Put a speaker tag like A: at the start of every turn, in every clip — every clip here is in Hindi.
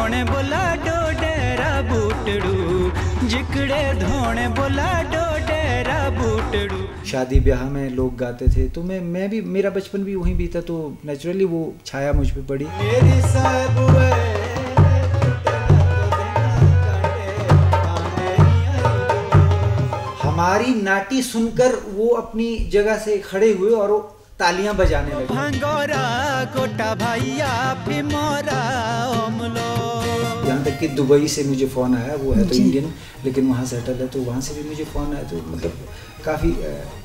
A: धोने बोला डोडेरा बूटड़ू जिकड़े धोने बोला डोडेरा बूटड़ू।
B: शादी ब्याह में लोग गाते थे तो मैं भी, मेरा बचपन भी वहीं बीता, तो नेचुरली वो छाया मुझ पे पड़ी। मेरी हमारी नाटी सुनकर वो अपनी जगह से खड़े हुए और वो तालियां बजाने लगे।
A: भंगोरा कोटा भैया फिमोरा ओमलो।
B: यहाँ तक कि दुबई से मुझे फ़ोन आया, वो है तो इंडियन लेकिन वहाँ सेटल है, तो वहाँ से भी मुझे फ़ोन आया, तो मतलब काफ़ी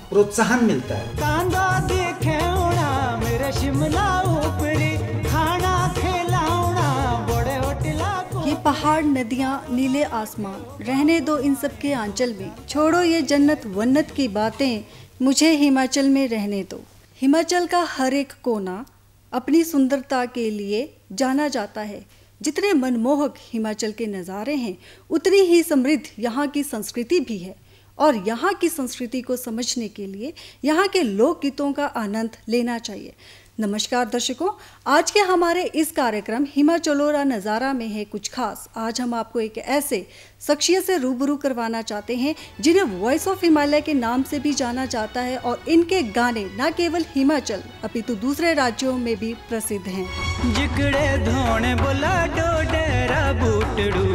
B: प्रोत्साहन मिलता है।
A: कांदा देखे उड़ा मेरे शिमला ऊपरी खाना खिलाउना बड़े होटला को।
C: ये पहाड़, नदियाँ, नीले आसमान, रहने दो इन सब के आंचल में। छोड़ो ये जन्नत वन्नत की बातें, मुझे हिमाचल में रहने दो। हिमाचल का हर एक कोना अपनी सुंदरता के लिए जाना जाता है। जितने मनमोहक हिमाचल के नज़ारे हैं, उतनी ही समृद्ध यहाँ की संस्कृति भी है। और यहाँ की संस्कृति को समझने के लिए यहाँ के लोकगीतों का आनंद लेना चाहिए। नमस्कार दर्शकों, आज के हमारे इस कार्यक्रम हिमाचलोरा नज़ारा में है कुछ खास। आज हम आपको एक ऐसे शख्सियत से रूबरू करवाना चाहते हैं जिन्हें वॉइस ऑफ हिमालय के नाम से भी जाना जाता है और इनके गाने न केवल हिमाचल अपितु दूसरे राज्यों में भी प्रसिद्ध हैं।
A: जिकड़े धोने बोला डोडेरा बूटड़ू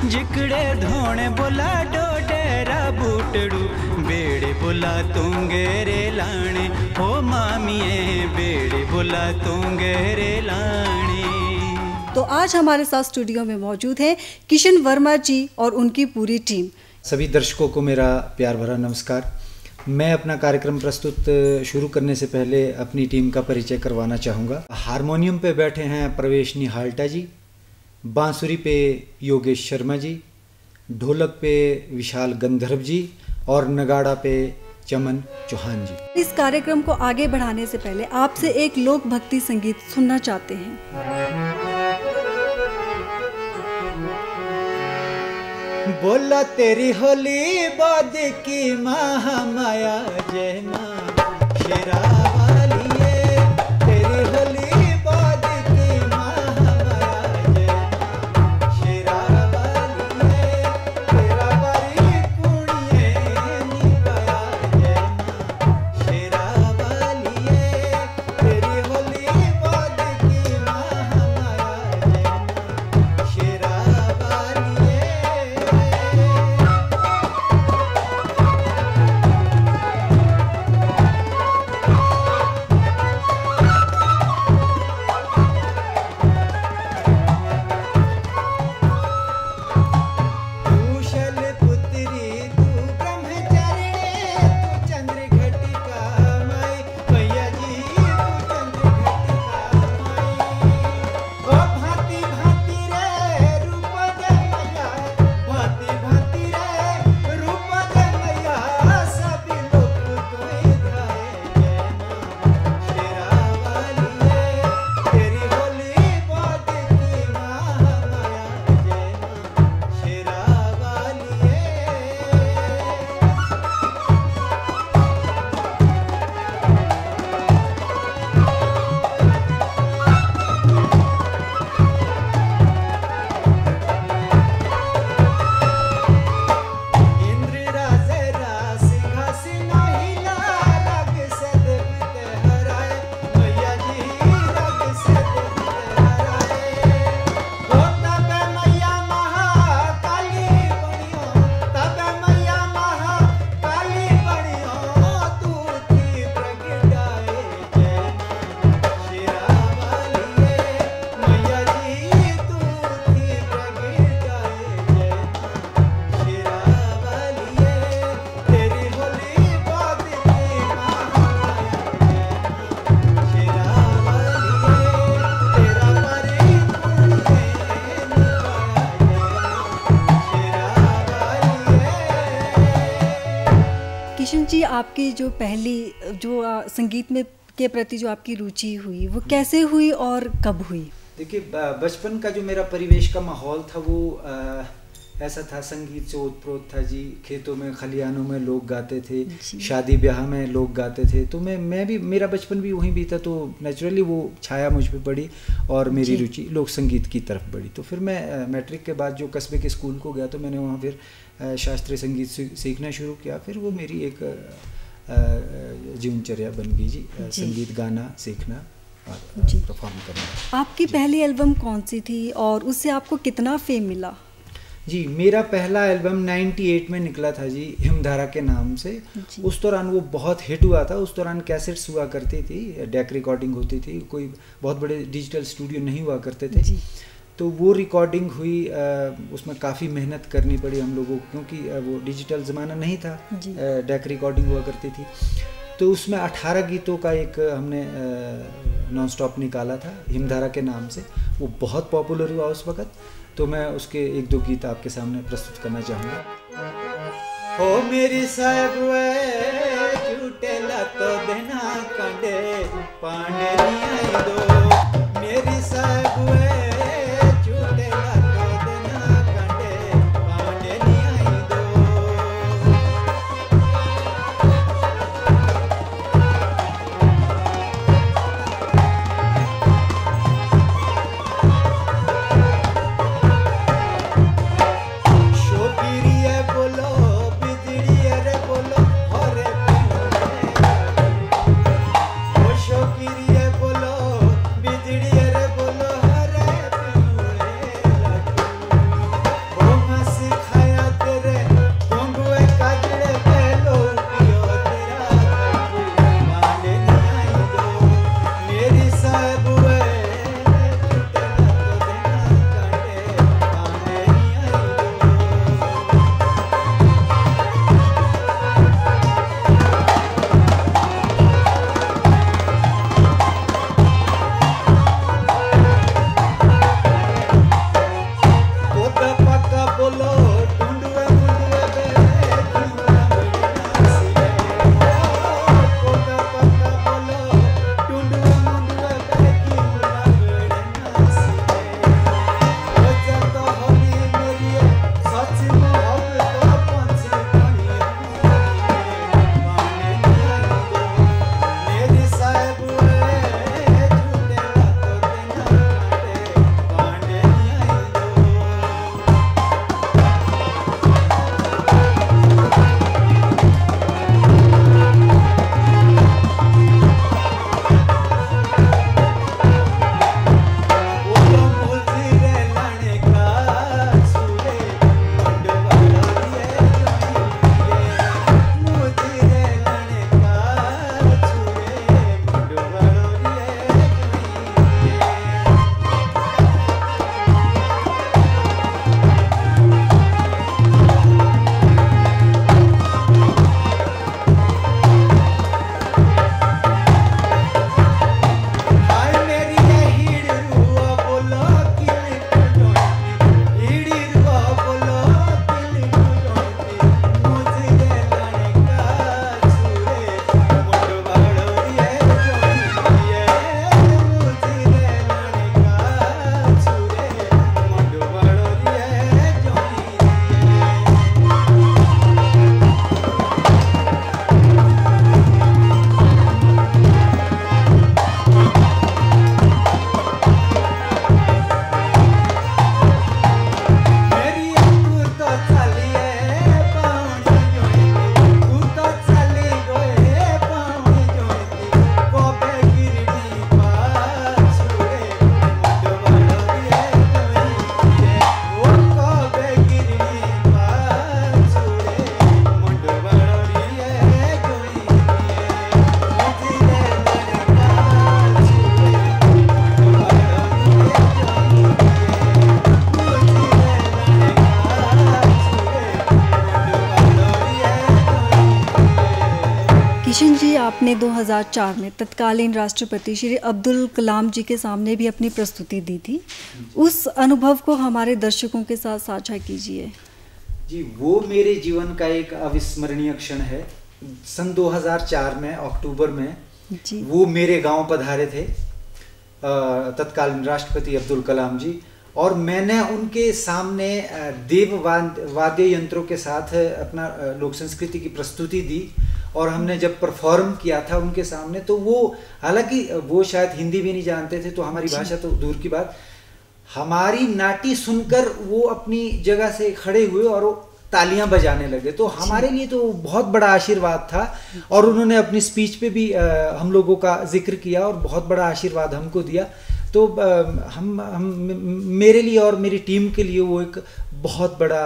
A: जिकड़े धोने बोला डोडेरा बूटड़ू बेड़े बोला तुंगेरे लाने हो मामिए बेड़े बोला तुंगेरे लाने।
C: तो आज हमारे साथ स्टूडियो में मौजूद है किशन वर्मा जी और उनकी पूरी टीम।
B: सभी दर्शकों को मेरा प्यार भरा नमस्कार। मैं अपना कार्यक्रम प्रस्तुत शुरू करने से पहले अपनी टीम का परिचय करवाना चाहूँगा। हारमोनियम पे बैठे हैं प्रवेश निहाल्टा जी, बांसुरी पे योगेश शर्मा जी, ढोलक पे विशाल गंधर्व जी और नगाड़ा पे चमन चौहान जी।
C: इस कार्यक्रम को आगे बढ़ाने से पहले आपसे एक लोक भक्ति संगीत सुनना चाहते हैं।
B: बोला तेरी होली बाद की महामाया जय माँ शेरा वाली है, तेरी होली बाद की महामाया जय माँ शेरा वाली है, तेरा बारी कुड़िए निभाया जय माँ शेरा वाली है, तेरी होली बाद की महामाया जय माँ शेरा वाली है।
C: किशन जी, आपकी जो पहली जो संगीत में के प्रति जो आपकी रुचि हुई वो कैसे हुई और कब हुई?
B: देखिए, बचपन का जो मेरा परिवेश का माहौल था वो ऐसा था, संगीत से ओतप्रोत था जी। खेतों में, खलियानों में लोग गाते थे,
C: जी।
B: शादी ब्याह में लोग गाते थे। तो मैं भी, मेरा बचपन भी वहीं बीता, तो नेचुरली वो छाया मुझ पे पड़ी और मेरी
C: जी।
B: रुचि लोक संगीत की तरफ बढ़ी। तो फिर मैं मैट्रिक के बाद जो कस्बे के स्कूल को गया, तो मैंने वहाँ फिर शास्त्रीय संगीत सीखना शुरू किया। फिर वो मेरी एक जीवनचर्या बन गई जी, संगीत गाना सीखना और
C: जी।
B: परफॉर्म करना।
C: आपकी पहली एल्बम कौन सी थी और उससे आपको कितना फेम मिला?
B: जी, मेरा पहला एल्बम 98 में निकला था जी, हिमधारा के नाम से।
C: जी।
B: उस दौरान वो बहुत हिट हुआ था। उस दौरान कैसेट्स हुआ करती थी, डेक रिकॉर्डिंग होती थी, कोई बहुत बड़े डिजिटल स्टूडियो नहीं हुआ करते थे।
C: जी।
B: तो वो रिकॉर्डिंग हुई, उसमें काफ़ी मेहनत करनी पड़ी हम लोगों को, क्योंकि वो डिजिटल ज़माना नहीं था,
C: जी।
B: डेक रिकॉर्डिंग हुआ करती थी। तो उसमें 18 गीतों का एक हमने नॉन स्टॉप निकाला था हिमधारा के नाम से। वो बहुत पॉपुलर हुआ उस वक़्त। तो मैं उसके एक दो गीत आपके सामने प्रस्तुत करना चाहूँगा। हो मेरी साहब वे झूठेला तो देना कंडे पाने नहीं आई दो। मेरी साहब वे झूठेला तो देना कंडे पाने नहीं आई दो।
C: किशन जी, आपने 2004 में तत्कालीन राष्ट्रपति श्री अब्दुल कलाम जी के सामने भी अपनी प्रस्तुति दी थी। उस अनुभव को हमारे दर्शकों के साथ साझा कीजिए।
B: जी, वो मेरे जीवन का एक अविस्मरणीय क्षण है। सन 2004 में अक्टूबर में
C: जी।
B: वो मेरे गांव पधारे थे तत्कालीन राष्ट्रपति अब्दुल कलाम जी, और मैंने उनके सामने देव वाद्य यंत्रों के साथ अपना लोक संस्कृति की प्रस्तुति दी। और हमने जब परफॉर्म किया था उनके सामने, तो वो, हालांकि वो शायद हिंदी भी नहीं जानते थे, तो हमारी भाषा तो दूर की बात, हमारी नाटी सुनकर वो अपनी जगह से खड़े हुए और वो तालियां बजाने लगे। तो हमारे लिए तो बहुत बड़ा आशीर्वाद था। और उन्होंने अपनी स्पीच पे भी हम लोगों का जिक्र किया और बहुत बड़ा आशीर्वाद हमको दिया। तो हम मेरे लिए और मेरी टीम के लिए वो एक बहुत बड़ा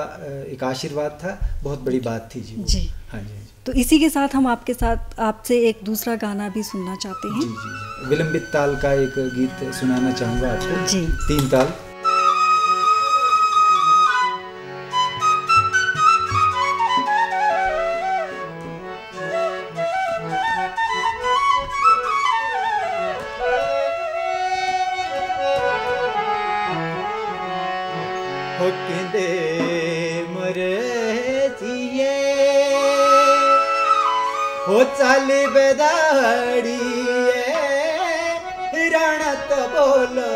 B: एक आशीर्वाद था, बहुत बड़ी बात थी जी। हाँ जी।
C: तो इसी के साथ हम आपसे एक दूसरा गाना भी सुनना चाहते हैं।
B: जी। विलंबित ताल का एक गीत सुनाना चाहूँगा आपको जी। 3 ताल।
A: हो चाली बेदाड़ी राणा तो बोलो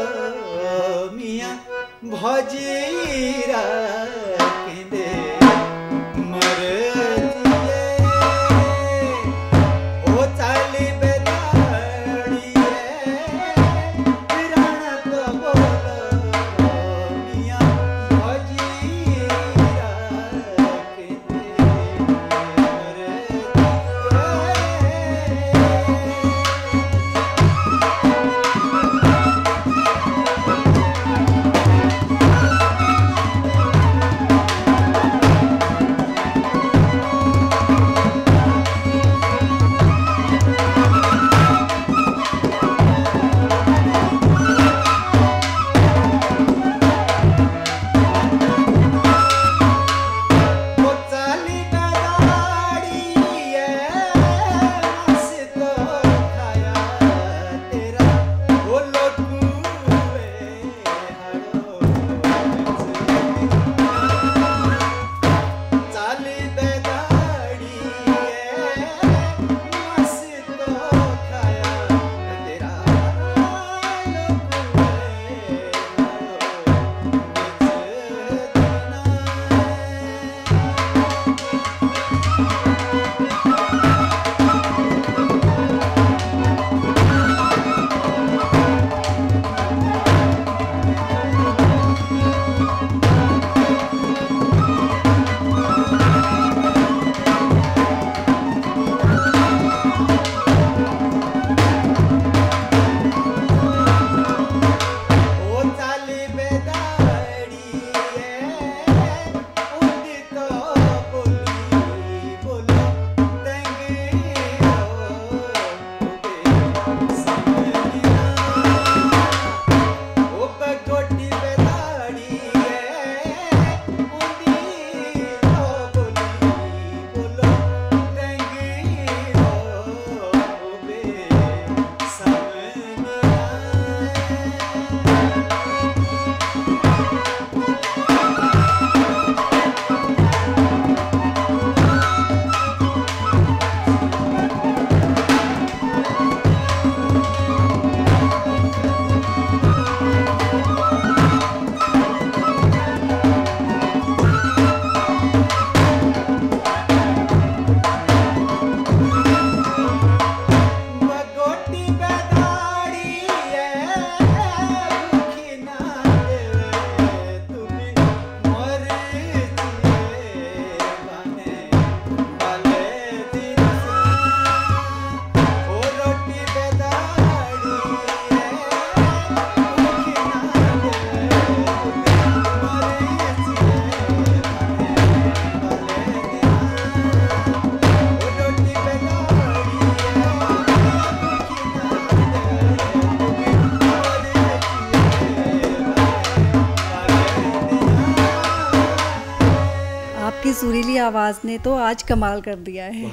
A: मिया भजीरा केंदे मर हो चाली बेदाड़ी राणा तो बोलो मिया भजीरा केंदे
C: सुरीली आवाज़ ने तो आज कमाल कर दिया है।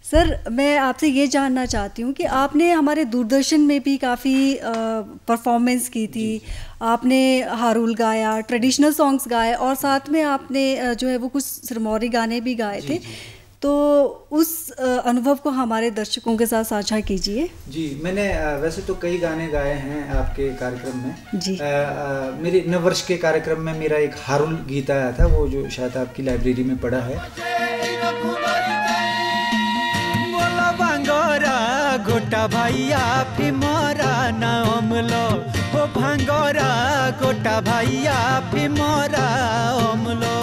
C: सर, मैं आपसे ये जानना चाहती हूँ कि आपने हमारे दूरदर्शन में भी काफ़ी परफॉर्मेंस की थी। आपने हारुल गाया, ट्रेडिशनल सॉन्ग्स गाए और साथ में आपने जो है वो कुछ सिरमौरी गाने भी गाए थे। तो उस अनुभव को हमारे दर्शकों के साथ साझा कीजिए।
B: जी, मैंने वैसे तो कई गाने गाए हैं आपके कार्यक्रम में
C: जी।
B: मेरे नववर्ष के कार्यक्रम में मेरा एक हारुल गीत आया था, वो जो शायद आपकी लाइब्रेरी में पड़ा है।
A: बोला भांगोरा गोटा भैया फिमोरा ना अमलो, हो भांगोरा गोटा भैया फिमोरा अमलो।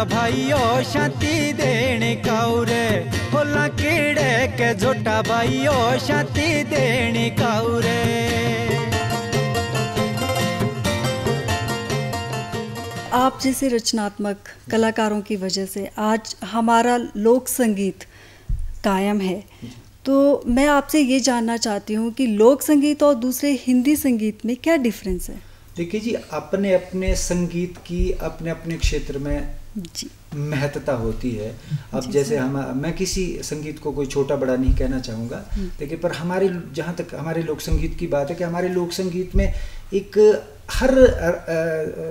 A: भाइयो शांति देने काउरे, होला कीड़े के झोटा भाइयो शांति देने काउरे।
C: आप जैसे रचनात्मक कलाकारों की वजह से आज हमारा लोक संगीत कायम है, तो मैं आपसे ये जानना चाहती हूँ कि लोक संगीत और दूसरे हिंदी संगीत में क्या डिफरेंस है?
B: देखिए जी, अपने अपने संगीत की अपने अपने क्षेत्र में
C: जी
B: महत्ता होती है। अब जैसे मैं किसी संगीत को कोई छोटा बड़ा नहीं कहना चाहूँगा, देखिए, पर हमारे जहाँ तक हमारे लोक संगीत की बात है कि हमारे लोक संगीत में एक हर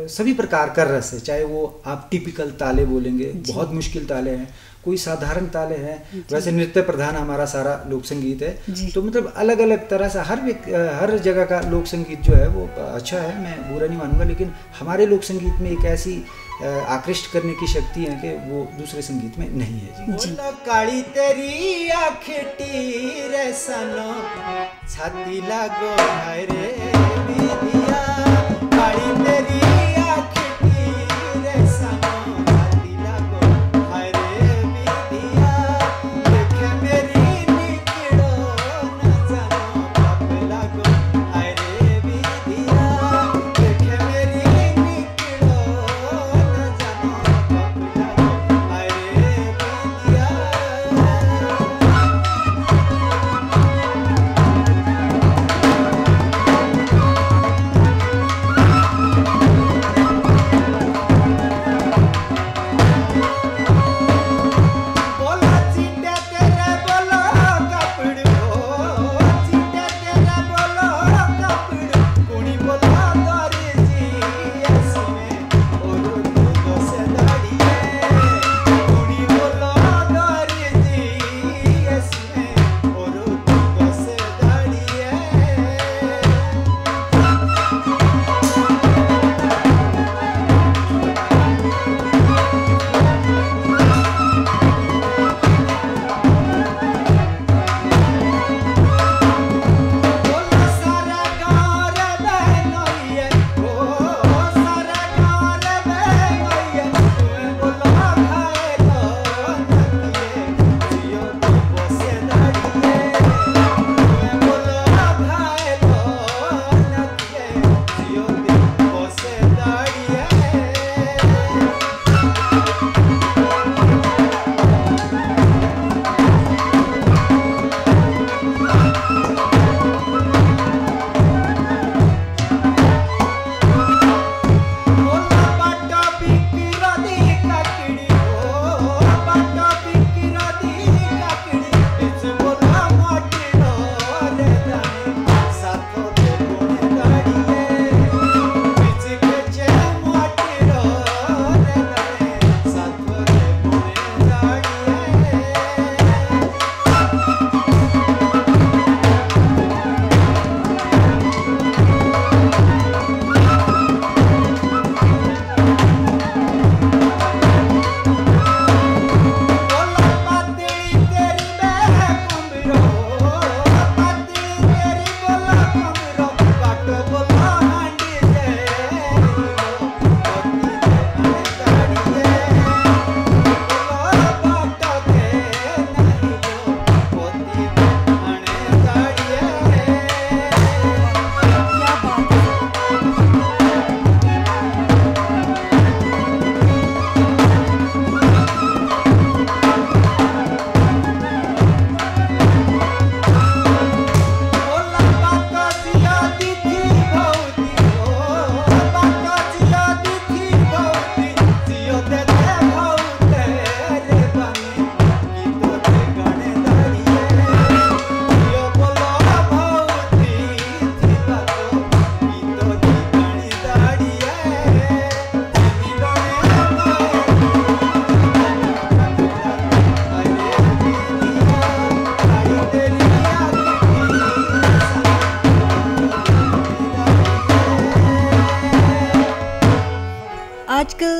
B: सभी प्रकार का रस है, चाहे वो आप टिपिकल ताले बोलेंगे, बहुत मुश्किल ताले हैं, कोई साधारण ताले हैं, वैसे नृत्य प्रधान हमारा सारा लोक संगीत है। तो मतलब अलग अलग तरह से हर जगह का लोक संगीत जो है वो अच्छा है, मैं बुरा नहीं मानूंगा, लेकिन हमारे लोक संगीत में एक ऐसी आकृष्ट करने की शक्ति है कि वो दूसरे संगीत में नहीं है। जी काली तेरी आखिटी रे सनो छाती लागो हाय रे बिदिया, काली तेरी आखिटी रे सनो छाती लागो हाय रे बिदिया, देखे मेरी निकलो न जानो बाप लागो हाय रे बिदिया, देखे मेरी निकलो न जानो बाप लागो हाय रे बिदिया।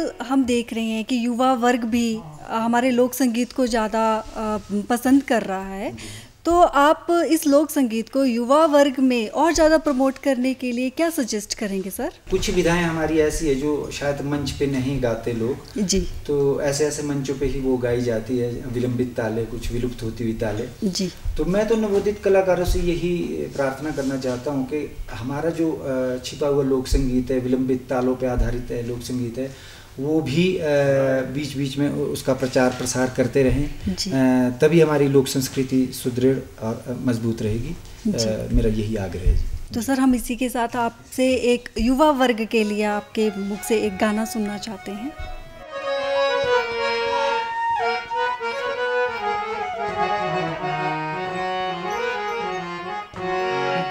C: आजकल हम देख रहे हैं कि युवा वर्ग भी हमारे लोक संगीत को ज़्यादा पसंद कर रहा है, तो आप इस लोक संगीत को युवा वर्ग में और ज़्यादा प्रमोट करने के लिए क्या सजेस्ट करेंगे सर?
B: कुछ विधाएं हमारी ऐसी है जो शायद मंच पे नहीं गाते लोग
C: जी,
B: तो ऐसे ऐसे मंचों पे ही वो गाई जाती है, विलंबित ताले, कुछ विलुप्त होती हुई ताले
C: जी।
B: तो मैं तो नवोदित कलाकारों से यही प्रार्थना करना चाहता हूँ कि हमारा जो छिपा हुआ लोक संगीत है, विलंबित तालों पे आधारित है लोक संगीत है, वो भी बीच बीच में उसका प्रचार प्रसार करते रहें, तभी हमारी लोक संस्कृति सुदृढ़ और मजबूत रहेगी। मेरा यही आग्रह है जी।
C: तो सर हम इसी के साथ आपसे एक युवा वर्ग के लिए आपके मुख से एक गाना सुनना चाहते हैं।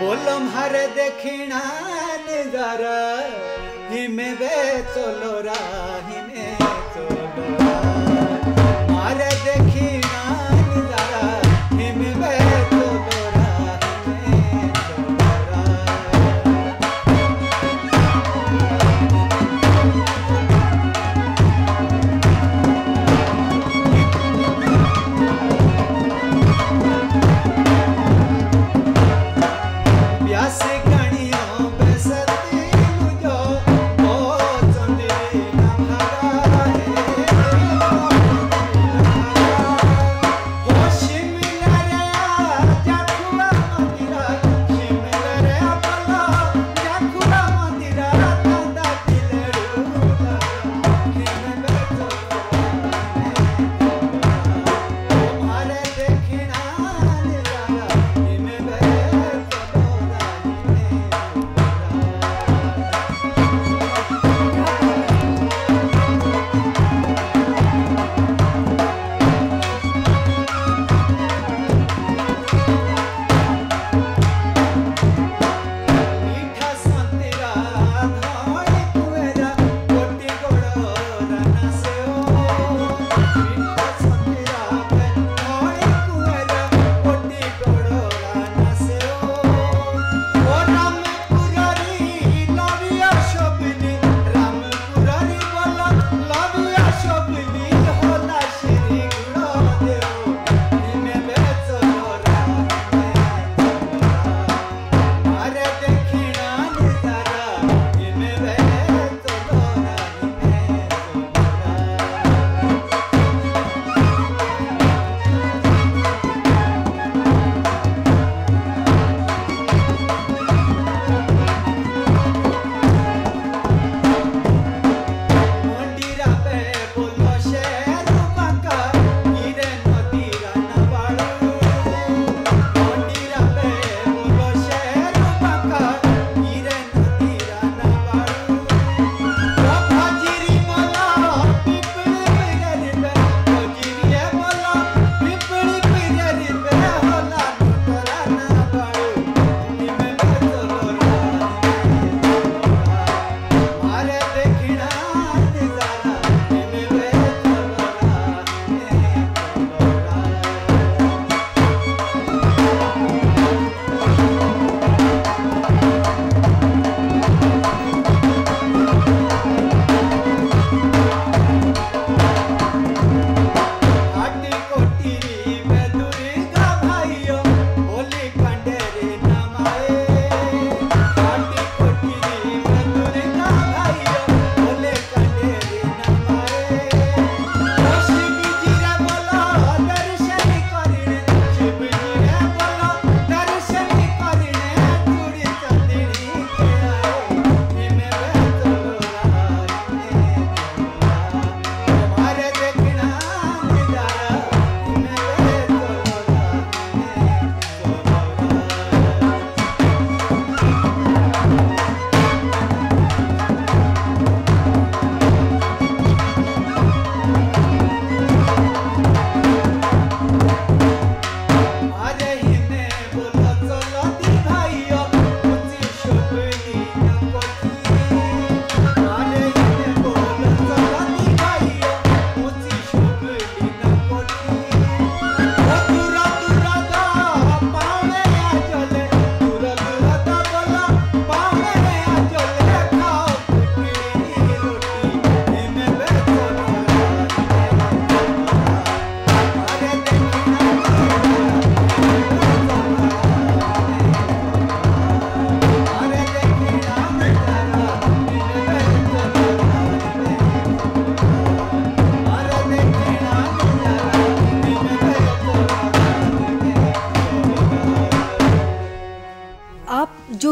A: बोलम हर देखना नजारा हिमे बे चलोरा हिमे चलोरा मारे देखना नजारा हिमे बे चलोरा हिमे चलोरा प्यासे कणियों बेसती मुझो ओ चंदी ना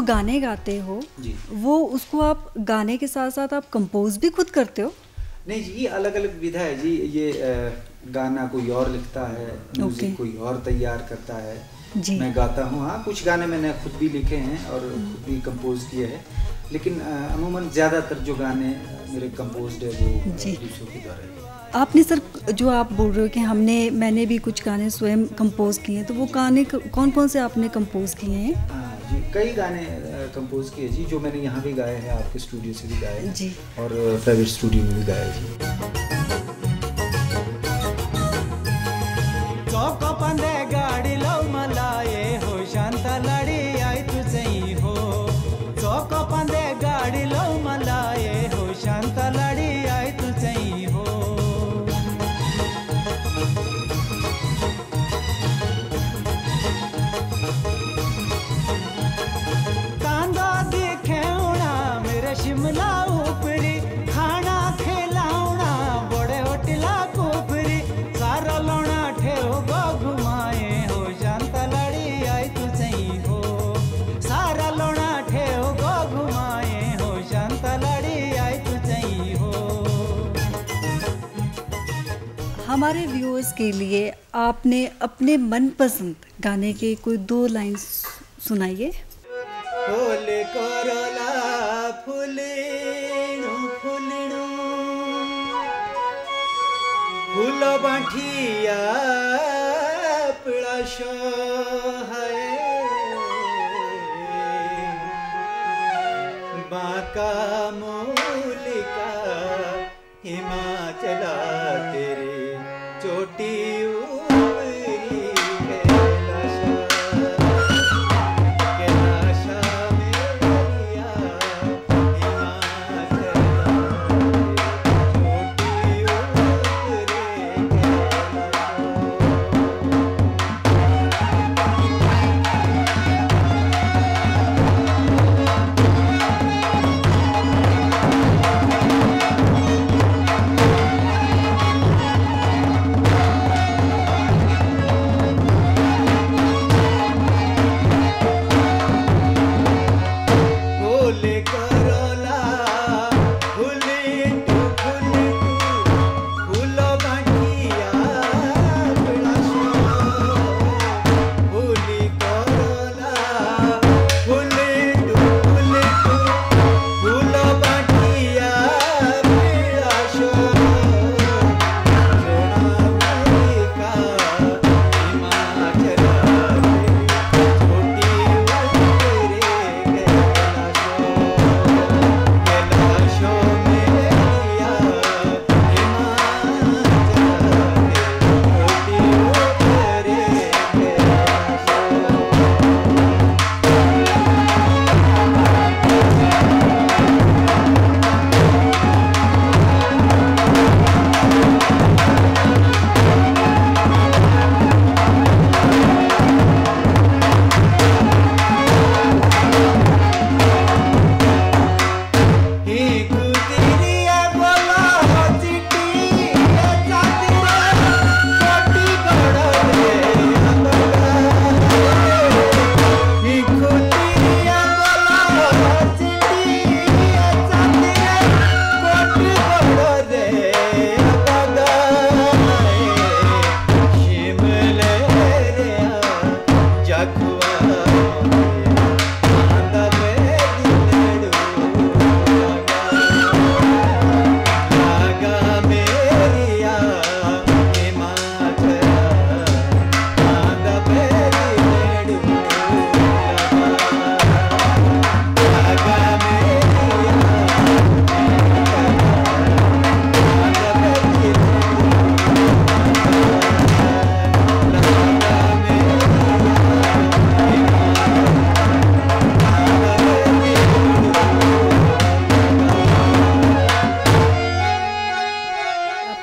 C: गाने गाते हो
B: जी।
C: वो उसको आप गाने के साथ साथ आप कंपोज भी खुद करते हो?
B: नहीं जी, ये अलग अलग विधा है जी। ये गाना कोई और लिखता है, म्यूजिक कोई और तैयार करता है
C: जी।
B: मैं गाता हूँ। हाँ, कुछ गाने मैंने खुद भी लिखे हैं और खुद भी कंपोज किए हैं, लेकिन अमूमन ज़्यादातर जो गाने मेरे कंपोज्ड है वो
C: जी।
B: दूसरों के द्वारा है।
C: आपने सर जो आप बोल रहे हो कि मैंने भी कुछ गाने स्वयं कंपोज किए हैं, तो वो गाने कौन कौन से आपने कंपोज किए हैं?
B: हाँ जी, कई गाने कंपोज किए जी, जो मैंने यहाँ भी गाए हैं, आपके स्टूडियो से भी गाए हैं
C: जी।
B: और प्राइवेट स्टूडियो में भी गाए जी।
A: चौको पंदे गाड़ी लो मलाए हो शांता लड़ी आई तुझे हो। चौको पंदे गाड़ी लो मलाए हो शांता लड़ी आई तुझे हो। कांदा दिखेउना मेरे शिमला ऊपरी खाना खिलाउना बड़े होटला कुफरी सारा लोना ठेव गो घुमाए हो शांता लड़ी आई तुझे हो। सारा लोना ठेव गो घुमाए हो शांता लड़ी आई तुझे हो।
C: हमारे व्यूअर्स के लिए आपने अपने मनपसंद गाने के कोई 2 लाइन सुनाइए।
A: फूले कोरोला फुलेणु फुलेणु फूल बांठिया पिड़ाशो है बाका मूलिका हिमाचला तेरे चोटी ऊपरी कैलाशा। कैलाशा मेरिया हिमाचला तेरे चोटी ऊपरी कैलाशा।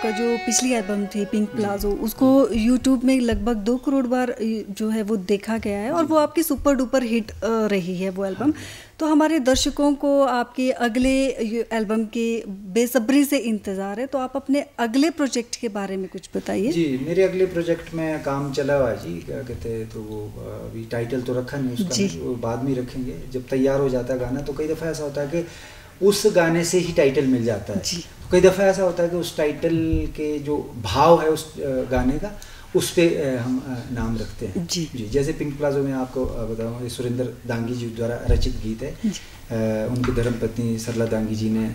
C: आपका जो पिछली एल्बम थी पिंक प्लाजो, उसको यूट्यूब में लगभग 2 करोड़ बार जो है वो देखा गया है और वो आपकी सुपर डुपर हिट रही है वो एल्बम। तो हमारे दर्शकों को आपके अगले एल्बम के बेसब्री से इंतज़ार है, तो आप अपने अगले प्रोजेक्ट के बारे में कुछ बताइए।
B: जी, मेरे अगले प्रोजेक्ट में काम चला हुआ है जी, क्या कहते हैं, तो वो अभी टाइटल तो रखा नहीं उसका, वो बाद में रखेंगे जब तैयार हो जाता है गाना। तो कई दफ़ा ऐसा होता है कि उस गाने से ही टाइटल मिल जाता है, तो कई दफ़ा ऐसा होता है कि उस टाइटल के जो भाव है उस गाने का, उस पे हम नाम रखते हैं जी। जैसे पिंक प्लाजो में आपको बताऊँ, ये सुरेंद्र दांगी जी द्वारा रचित गीत है। उनकी धर्मपत्नी सरला दांगी जी ने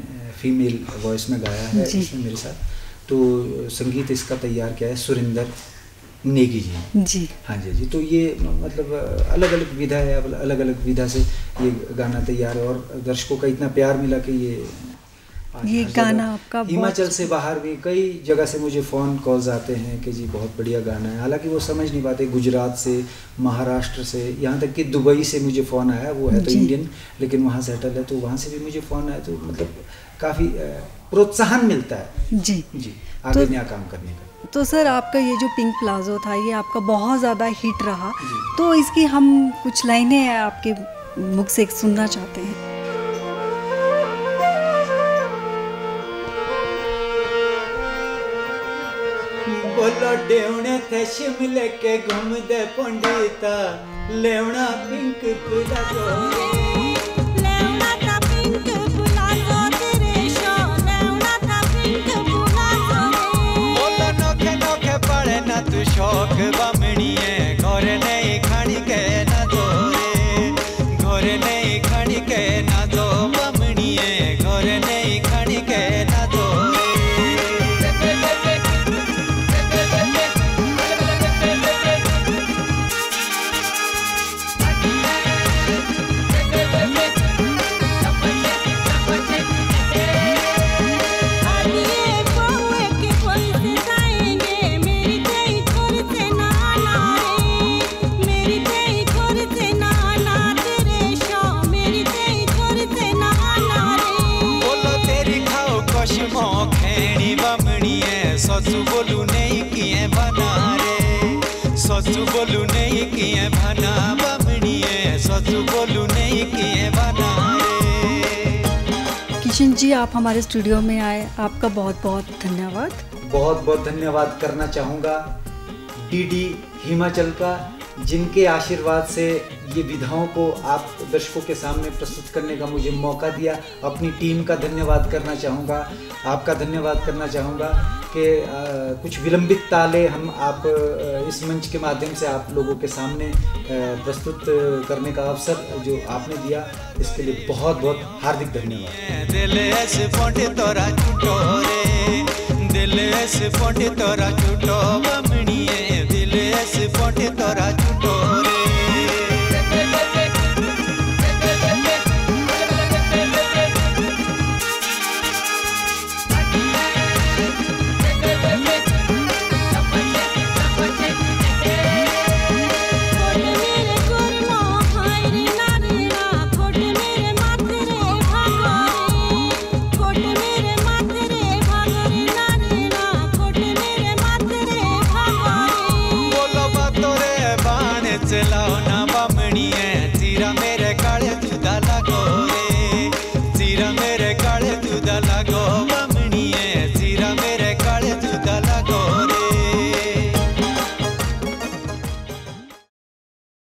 B: फीमेल वॉइस में गाया है इसमें मेरे साथ। तो संगीत इसका तैयार किया है सुरेंद्र नेगी जी। हाँ जी। तो ये मतलब अलग अलग विधा है, अलग अलग विधा से ये गाना तैयार है और दर्शकों का इतना प्यार मिला कि ये
C: गाना आपका
B: हिमाचल से बाहर भी कई जगह से मुझे फ़ोन कॉल्स आते हैं कि जी बहुत बढ़िया गाना है। हालांकि वो समझ नहीं पाते, गुजरात से, महाराष्ट्र से, यहाँ तक कि दुबई से मुझे फ़ोन आया। वो है तो इंडियन लेकिन वहाँ सेटल है, तो वहाँ से भी मुझे फ़ोन आया। तो मतलब काफ़ी प्रोत्साहन मिलता है जी आगे नया काम करने का।
C: तो सर आपका ये जो पिंक प्लाजो था ये आपका बहुत ज़्यादा हिट रहा, तो इसकी हम कुछ लाइनें आपके मुख से सुनना चाहते हैं।
A: बोलो डेवने थे शिमले के घूमदे पंडिता, लेवना पिंक प्लाजो,
D: लेवना था पिंक प्लाजो तेरे शो, लेवना था पिंक प्लाजो।
A: बोलो नोखे नोखे पड़े ना तू शौक बमणी है, घोरे नहीं खानी के ना दो रे, घोरे नहीं खानी के ना दो बमणी है, घोरे नहीं खानी के ना दो। सचू बोलू नहीं किए बना रे, सचू बोलू नहीं किए बना बमणी है, सचू बोलू नहीं किए बना रे।
C: किशन जी आप हमारे स्टूडियो में आए, आपका बहुत बहुत धन्यवाद।
B: बहुत बहुत धन्यवाद करना चाहूँगा डीडी हिमाचल का, जिनके आशीर्वाद से ये विधाओं को आप दर्शकों के सामने प्रस्तुत करने का मुझे मौका दिया। अपनी टीम का धन्यवाद करना चाहूँगा, आपका धन्यवाद करना चाहूँगा कि कुछ विलंबित ताले हम आप इस मंच के माध्यम से आप लोगों के सामने प्रस्तुत करने का अवसर जो आपने दिया, इसके लिए बहुत बहुत हार्दिक धन्यवाद।
A: दिल ऐसे फोटे तोरा छूटो रे, दिल ऐसे फोटे तोरा छूटो बमणी है, दिल ऐसे फोटे तोरा छूटो रे।